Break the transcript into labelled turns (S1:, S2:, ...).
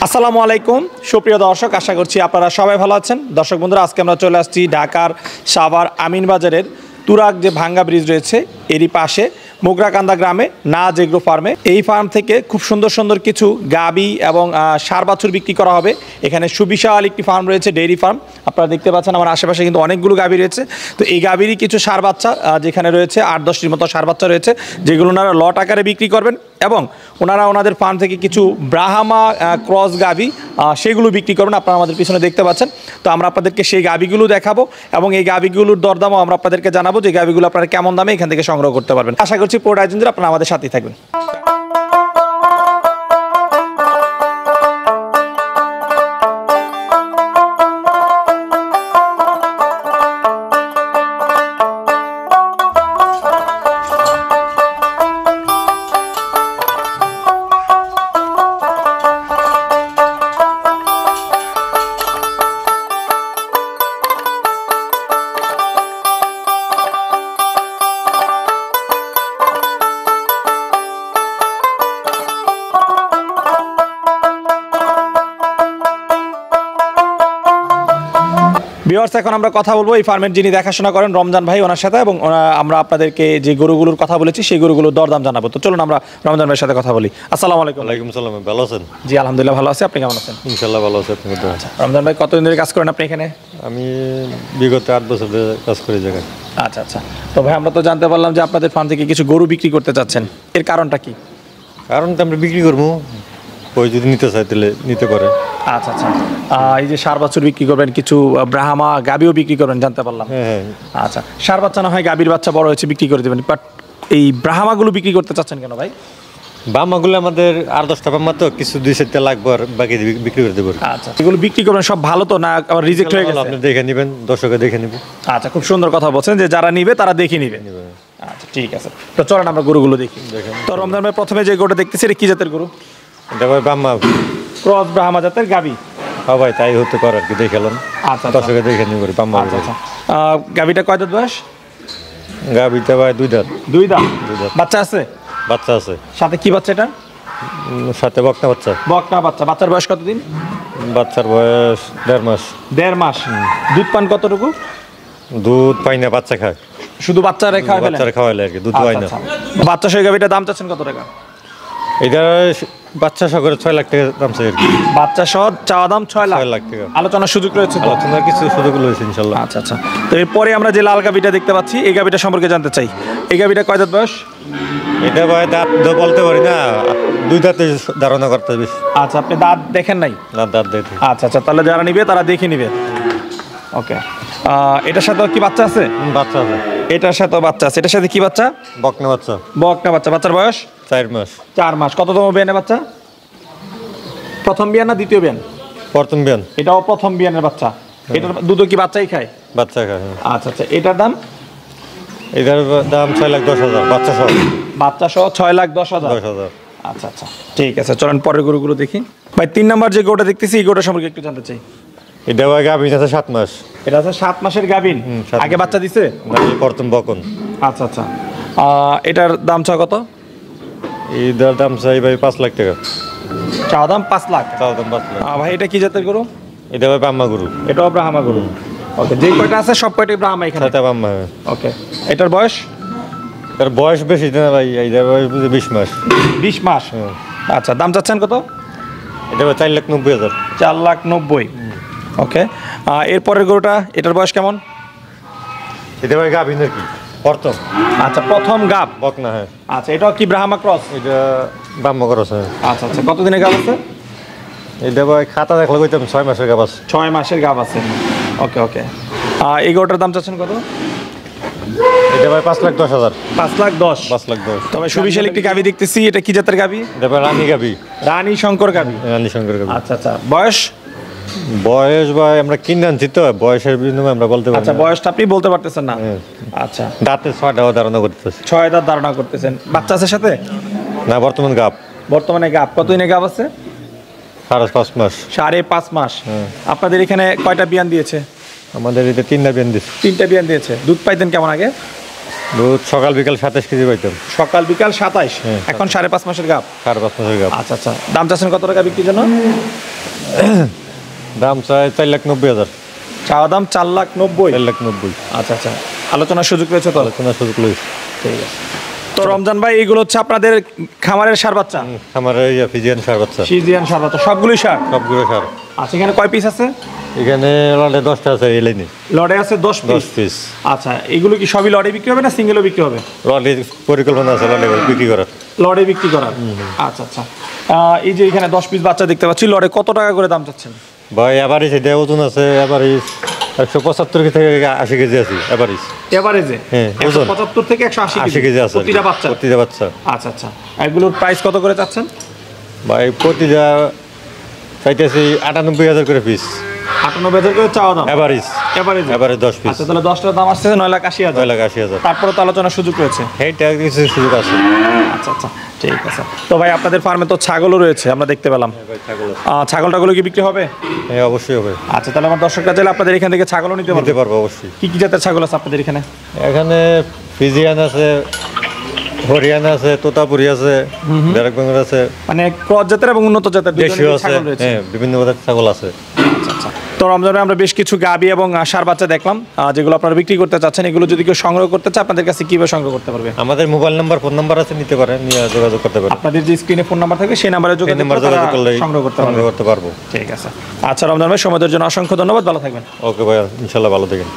S1: আসসালামু আলাইকুম সুপ্রিয় দর্শক, আশা করছি আপনারা সবাই ভালো আছেন। দর্শক বন্ধুরা, আজকে আমরা চলে আসছি ঢাকার সাভার আমিনবাজারের তুরাগ যে ভাঙ্গা ব্রিজ রয়েছে এরই পাশে মোগরাকান্দা গ্রামে নাজ এগ্রো ফার্মে। এই ফার্ম থেকে খুব সুন্দর সুন্দর কিছু গাবি এবং ষাঁড় বাছুর বিক্রি করা হবে। এখানে সুবিশাল একটি ফার্ম রয়েছে, ডেইরি ফার্ম। আপনারা দেখতে পাচ্ছেন আমার আশেপাশে কিন্তু অনেকগুলো গাবি রয়েছে। তো এই গাবিরই কিছু ষাঁড় বাচ্চা যেখানে রয়েছে 8-10টির মতো ষাঁড় বাচ্চা রয়েছে, যেগুলো ওনারা লট আকারে বিক্রি করবেন এবং ওনারা ওনাদের ফার্ম থেকে কিছু ব্রাহ্মা ক্রস গাবি সেগুলো বিক্রি করবেন। আপনারা আমাদের পিছনে দেখতে পাচ্ছেন। তো আমরা আপনাদেরকে সেই গাবিগুলো দেখাবো এবং এই গাবিগুলোর দরদামও আমরা আপনাদেরকে জানাবো যে গাবিগুলো আপনারা কেমন দামে এখান থেকে সংগ্রহ করতে পারবেন। আশা করছি পুরো আয়োজন আপনারা আমাদের সাথেই থাকবেন। ভিউয়ার্স, এখন আমরা কথা বলবো এই ফার্মের যিনি দেখাশোনা করেন রমজান ভাই, ওনার সাথে, এবং আমরা আপনাদেরকে যে গরুগুলোর কথা বলেছি সেই গরুগুলোর দরদাম জানাবো। তো চলুন আমরা রমজান ভাইয়ের সাথে কথা বলি। আসসালামু আলাইকুম।
S2: ওয়ালাইকুম সালাম। ভালো আছেন?
S1: জি আলহামদুলিল্লাহ ভালো আছি। আপনি কেমন আছেন?
S2: ইনশাআল্লাহ ভালো আছি।
S1: আচ্ছা রমজান ভাই, কতদিন ধরে কাজ করেন আপনি এখানে?
S2: আমি বিগত 8 বছর ধরে কাজ করি জায়গায়।
S1: আচ্ছা আচ্ছা। তো ভাই, আমরা তো জানতে পারলাম যে আপনাদের ফার্ম থেকে কিছু গরু বিক্রি করতে চাচ্ছেন, এর কারণটা কি?
S2: কারণটা আমরা বিক্রি করবো, ওই যদি নিতে চাই তাহলে নিতে পারে।
S1: আচ্ছা আচ্ছা। এই যে ষাঁড় বাছুর বিক্রি করবেন, কিছু ব্রাহ্মা গাবিও বিক্রি করবেন জানতে পারলাম।
S2: হ্যাঁ।
S1: আচ্ছা, ষাঁড় বাচ্চা না হয় গাবির বাচ্চা বড় হয়েছে বিক্রি করে দেবেন, বাট এই ব্রাহ্মাগুলো বিক্রি করতে চাচ্ছেন কেন ভাই?
S2: বাম্মাগুলো আমাদের 8-10টা বাম্মা, তো কিছু 2-4টা লাগবে আর বাকি বিক্রি করে দেবো।
S1: আচ্ছা, এগুলো বিক্রি করবেন সব ভালো তো না আবার রিজেক্ট হয়ে গেছে?
S2: আপনি দেখে নেবেন, দর্শকে দেখে নেবে।
S1: আচ্ছা, খুব সুন্দর কথা বলছেন যে যারা নিবে তারা দেখে নিবে। আচ্ছা ঠিক আছে, তো চলেন আমরা গরুগুলো দেখি। তো রমজান ভাই, প্রথমে যে গরুটা দেখতেছি এটা কি জাতের গরু?
S2: এটা ভাই বাম্মা
S1: ক্রস ব্রাহ্মা জাতের গাবি।
S2: হ্যাঁ ভাই, তাই হতে পারে আর কি, দেখলাম।
S1: আচ্ছা,
S2: দর্শকে দেখে নেবে বাম্মা।
S1: আচ্ছা, গাবিটা কয় দাঁত বয়স?
S2: গাবিটা ভাই 2 দাঁত।
S1: 2 দাঁত। বাচ্চা আছে?
S2: বাচ্চা আছে।
S1: সাথে কি বাচ্চা এটা?
S2: সাথে বকনা বাচ্চা।
S1: বকনা বাচ্চা। বাচ্চার বয়স কতদিন?
S2: বাচ্চার বয়স 1.5 মাস।
S1: 1.5 মাস। দুধ পান কতটুকু?
S2: দুধ পাই না, বাচ্চা খায়।
S1: শুধু বাচ্চা রেখা ফেলে?
S2: বাচ্চা খাওয়াইলে আর কি, দুধ পাই না।
S1: বাচ্চা সহ গাবিটার দাম চাচ্ছেন কত টাকা?
S2: এটা বাচ্চা সহ করে 6 লাখ টাকা দাম চাই আর কি।
S1: বাচ্চা সহ চাওয়া দাম 6 লাখ।
S2: 6 লাখ টাকা।
S1: আলোচনার সুযোগ রয়েছে তো?
S2: আলোচনার কিছু সুযোগ রয়েছে ইনশাআল্লাহ।
S1: আচ্ছা আচ্ছা। তো এরপরে আমরা যে লাল গাবিটা দেখতে পাচ্ছি, এই গাবিটা সম্পর্কে জানতে চাই। এই গাবিটা কয় দাঁত বয়স?
S2: এটা ভাই দাঁত বলতে পারি না, 2 দাঁতে ধারণা করতে বেশি।
S1: আচ্ছা, আপনি দাঁত দেখেন নাই?
S2: না, দাঁত দেখি।
S1: আচ্ছা আচ্ছা, তাহলে যারা নিবে তারা দেখে নিবে। ওকে। এটার সাথে কি বাচ্চা আছে?
S2: বাচ্চা আছে।
S1: এটার সাথে বাচ্চা আছে। এটার সাথে কি বাচ্চা?
S2: বকনা বাচ্চা।
S1: বকনা বাচ্চা। বাচ্চার বয়স
S2: 4 মাস।
S1: 4 মাস। কততম বিয়ানের বাচ্চা? প্রথম বিয়ান না দ্বিতীয় বিয়ান?
S2: প্রথম বিয়ান।
S1: এটাও প্রথম বিয়ানের বাচ্চা। এটার দুধও কি বাচ্চাই খায়?
S2: বাচ্চা খায়।
S1: আচ্ছা আচ্ছা। এটার দাম?
S2: এটার দাম 6,10,000 বাচ্চা সহ।
S1: বাচ্চা সহ 6,10,000।
S2: 10,000।
S1: আচ্ছা আচ্ছা ঠিক আছে, চলেন পরের গরুগুলো দেখি। ভাই 3 নাম্বার যে গরুটা দেখতেছি, এই গরুটা সম্পর্কে একটু জানতে চাই।
S2: এটা ভাই গাভিন আছে 7 মাস।
S1: এটা আছে 7 মাসের গাভিন। আগে বাচ্চা দিছে?
S2: না, এই প্রথম বকন।
S1: আচ্ছা আচ্ছা। এটার দাম চা কত?
S2: এটার দাম চাই ভাই 5 লাখ টাকা।
S1: চাওয়া দাম 5 লাখ।
S2: চাওয়া দাম 5 লাখ।
S1: ভাই এটা কি জাতের গরু?
S2: এটা ভাই বাম্মা গরু।
S1: এটাও ব্রাহ্মা গরু। ওকে, যে কয়টা আছে সব কয়টাই ব্রাহ্মা এখানে?
S2: এটা বাম্মা।
S1: ওকে। এটার বয়স?
S2: এর বয়স বেশি না ভাই, এটার বয়স 20 মাস।
S1: 20 মাস। আচ্ছা, দাম চাচ্ছেন কত?
S2: এটা ভাই 4,90,000।
S1: 4,90,000। ওকে। এরপরের গরুটা, এটার বয়স কেমন?
S2: এটা ভাই গাভিন আর কি, প্রথম।
S1: আচ্ছা, প্রথম গাব।
S2: বকনা। হ্যাঁ।
S1: আচ্ছা, এটাও কি ব্রাহ্মা ক্রস?
S2: এটা বাম্মা করছে।
S1: আচ্ছা আচ্ছা। কতদিনের গাব আছে?
S2: এটা ভাই খাতা দেখলে কইতাম 6 মাসের গাব আছে।
S1: 6 মাসের গাব আছে। ওকে ওকে। এই গরুটার দাম চাচ্ছেন কত?
S2: এটা ভাই 5,10,000।
S1: 5,10,000।
S2: 5,10,000।
S1: তবে সুবিশাল একটি গাবি দেখতেছি, এটা কি জাতের গাবি?
S2: এটা ভাই রানী গাবি।
S1: রানী শঙ্কর গাবি।
S2: রানী শঙ্কর গাবি।
S1: আচ্ছা আচ্ছা। বয়স?
S2: বয়স ভাই আমরা কিনে আনছি তো, বয়সের বিনিময়ে আমরা বলতে পারি না।
S1: আচ্ছা, বয়সটা আপনি বলতে পারতেছেন না? আচ্ছা।
S2: দাঁতে 6টাও ধারণা করতেছে।
S1: 6 দাঁত ধারণা করতেছেন। বাচ্চা আছে সাথে?
S2: না, বর্তমান গাব।
S1: বর্তমানে গাব। কতদিনে গাব আছে?
S2: 5.5 মাস।
S1: 5.5 মাস। আপনাদের এখানে কয়টা বিয়ান দিয়েছে?
S2: আমাদের এটা 3টা বিয়ান দিচ্ছে।
S1: 3টা বিয়ান দিয়েছে। দুধ পাইতেন কেমন আগে?
S2: দুধ সকাল বিকাল 27 কেজি পাইতাম।
S1: সকাল বিকাল 27। এখন 5.5 মাসের গাব।
S2: 5.5 মাসের গাব।
S1: আচ্ছা আচ্ছা। দাম চাচ্ছেন কত টাকা বিক্রির জন্য?
S2: দাম চাই 4,90,000।
S1: চাওয়া দাম 4,90,000।
S2: 4,90,000
S1: আচ্ছা আচ্ছা, আলোচনার সুযোগ রয়েছে তো?
S2: আলোচনার সুযোগ লইছে।
S1: ঠিক আছে। তো রমজান ভাই, এইগুলো হচ্ছে আপনাদের খামারের সার বাচ্চা?
S2: আমার এই ফিজিয়ান সার বাচ্চা,
S1: ফিজিয়ান সার বাচ্চা, সবগুলোই সার?
S2: সবগুলো সার।
S1: আচ্ছা, এখানে কয় পিস আছে?
S2: এখানে লটে 10টা আছে, এই লাইনে
S1: লড়ে আছে 10 পিস।
S2: 10 পিস।
S1: আচ্ছা, এগুলো কি সবই লড়ে বিক্রি হবে না সিঙ্গেলও বিক্রি হবে?
S2: লটে পরিকল্পনা আছে লটে বিক্রি করার।
S1: লড়ে বিক্রি করার। আচ্ছা আচ্ছা। এই যে এখানে 10 পিস বাচ্চা দেখতে পাচ্ছি, লড়ে কত টাকা করে দাম চাচ্ছেন?
S2: ভাই এভারেজ এটা ওজন আছে, এভারেজ 175 থেকে 80 কেজি আছে এভারেজ।
S1: এভারেজে
S2: হ্যাঁ, ওজন
S1: 175 থেকে 180
S2: 80 কেজি আছে
S1: প্রতিটা বাচ্চা?
S2: প্রতিটা বাচ্চা।
S1: আচ্ছা আচ্ছা। এগুলোর প্রাইস কত করে চাচ্ছেন?
S2: ভাই প্রতিটা চাইতেছি 98,000 করে পিস।
S1: 98,000 করে চাওয়া দাম
S2: এভারেজ।
S1: এভারেজে?
S2: Average 10 piece.
S1: আচ্ছা, তাহলে 10টার দাম আসছে 9,80,000।
S2: 9,80,000।
S1: তারপরে তো আলোচনার সুযোগ রয়েছে।
S2: এইটা কিছু সুযোগ আছে।
S1: আচ্ছা আচ্ছা, ঠিক আছে। তো ভাই, আপনাদের ফার্মে তো ছাগলও রয়েছে আমরা দেখতে পেলাম।
S2: ভাই ছাগল আছে।
S1: ছাগলটাগুলো কি বিক্রি হবে?
S2: হ্যাঁ, অবশ্যই হবে।
S1: আচ্ছা, তাহলে আমার দর্শকরা চাইলে আপনাদের এখান থেকে ছাগলও নিতে
S2: নিতে
S1: পারবে?
S2: পারবো অবশ্যই।
S1: কি কি জাতের ছাগল আছে আপনাদের এখানে?
S2: এখানে ফিজিয়ান আছে, হরিয়ানা আছে, তোতাপুরি আছে, ব্ল্যাক বেঙ্গল আছে,
S1: মানে ক্রস জাতের এবং উন্নত জাতের দুই
S2: দেশীয়
S1: ধরনের
S2: আছে।
S1: ছাগল রয়েছে।
S2: হ্যাঁ, বিভিন্ন প্রকার ছাগল আছে।
S1: আচ্ছা আচ্ছা। তো রমজানে আমরা বেশ কিছু গাবি এবং সার বাচ্চা দেখলাম, যেগুলো আপনারা বিক্রি করতে চাচ্ছেন। এগুলো যদি কেউ সংগ্রহ করতে চায়, আপনাদের কাছে কিভাবে সংগ্রহ করতে পারবে?
S2: আমাদের মোবাইল নাম্বার, ফোন নাম্বার আছে, নিতে পারেন, নিয়ে যোগাযোগ করতে পারেন।
S1: আপনাদের যে স্ক্রিনে ফোন নাম্বার থাকে সেই নাম্বারে
S2: এই
S1: যোগাযোগ
S2: নাম্বার
S1: করে
S2: যোগাযোগ করলে
S1: সংগ্রহ করতে পারবে।
S2: সংগ্রহ করতে পারবো।
S1: ঠিক আছে। আচ্ছা রমজান ভাই, সময়ের জন্য অসংখ্য ধন্যবাদ, ভালো থাকবেন।
S2: ওকে ভাইয়া, ইনশাল্লাহ ভালো থাকেন।